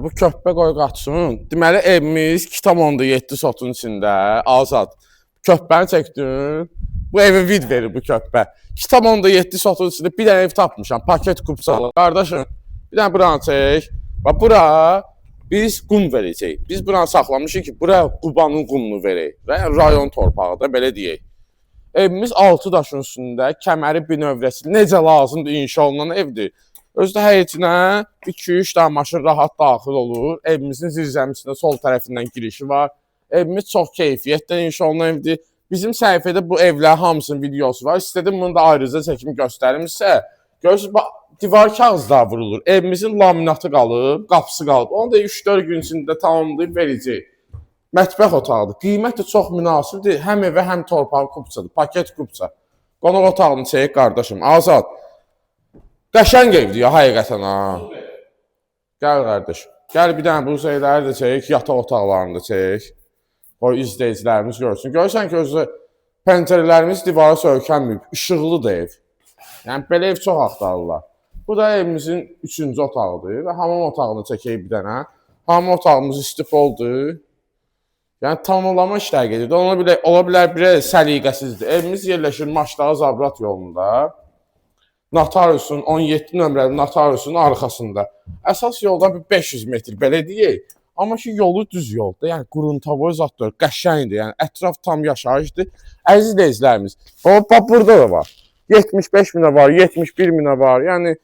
Bu köppə qoy qaçsın. Deməli evimiz 2,7 sotun içində. Azad. Köppəni çəkdin. Bu evin vid verir bu köppə. 2,7 sotun içində bir dənə ev tapmışam. Paket kupsalı. Qardaşım, bir dənə buranı çək. Bax bura biz qum verəcəyik. Biz buranı saxlamışıq ki, bura Qubanın qumunu verək. Rayon torpağı da belə deyək. Evimiz 6 daşın üstündə, kəməri binövrəsi necə lazımdır inşa olunan evdir. Özdə həyicinə 2-3 dənə maşın rahat daxil olur. Evimizin zirzəmisində sol tərəfindən girişi var. Evimiz çox keyfiyyətlə inşa olunan evdir. Bizim səhifədə bu evlərin hamısının videosu var. İstədim bunu da ayrıca çəkim göstərim sizə. Görürsünüz, divar kağızlar vurulur. Evimizin laminatı qalıb, qapısı qalıb. Onu da 3-4 gün içində tamamlayıb verəcək. Mətbəx otağıdır. Qiyməti çox münasibdir. Həm evə, həm torpağı kupçadır. Paket kupça. Qonaq otağını çək, qardaşım. Azad. Qəşəng evdir ya, həqiqətən ha. Gəl qardaşım. Gəl bir dənə bu şeyləri də çək, yataq otaqlarını da çək. O izləyicilərimiz görsün. Görürsən ki, özü pəncərələrimiz divara söykənməyib. İşıqlıdır ev. Yəni, belə ev çox axtarırlar. Bu da evimizin 3-cü otağıdır və hamam otağını çəkək bir dənə. Hamam otağımız istifoldur. Yəni, tamamlama işlər gedir. Ola bilər bir səliqəsizdir. Evimiz yerləşir Maçdağı Zabrat yolunda. Notariusun 17 nömrəli notariusun arxasında. Əsas yoldan 500 metr belə deyək. Amma ki yolu düz yoldur. Yəni quruntavoy zaddır, qəşəngdir. Yəni ətraf tam yaşayışdır. Əziz izləyicilərimiz, bax burada da var. 75 minə var, 71 minə var. Yəni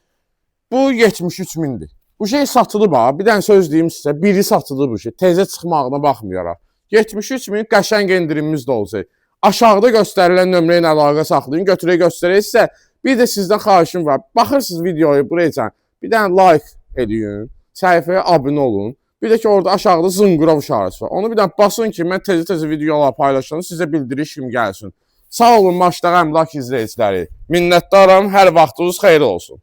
bu 73 mindir. Bu şey satılıb ha. Bir dənə söz deyim sizə, biri satılıb bu şey. Tezə çıxmağına baxmayaraq. 73 min qəşəng endirimimiz də olacaq. Aşağıda göstərilən nömrə ilə əlaqə saxlayın, götürək göstərək sizə. Bir də sizdən xahişim var. Baxırsınız videoyu buraya, bir dənə like edin, səhifəyə abunə olun. Bir də ki, orada aşağıda zınqırov işarəsi var. Onu bir dənə basın ki, mən tezə videolar paylaşıram, sizə bildiriş kimi gəlsin. Sağ olun, Maçdağı əmlak izləyiciləri. Minnətdaram, hər vaxtınız xeyir olsun.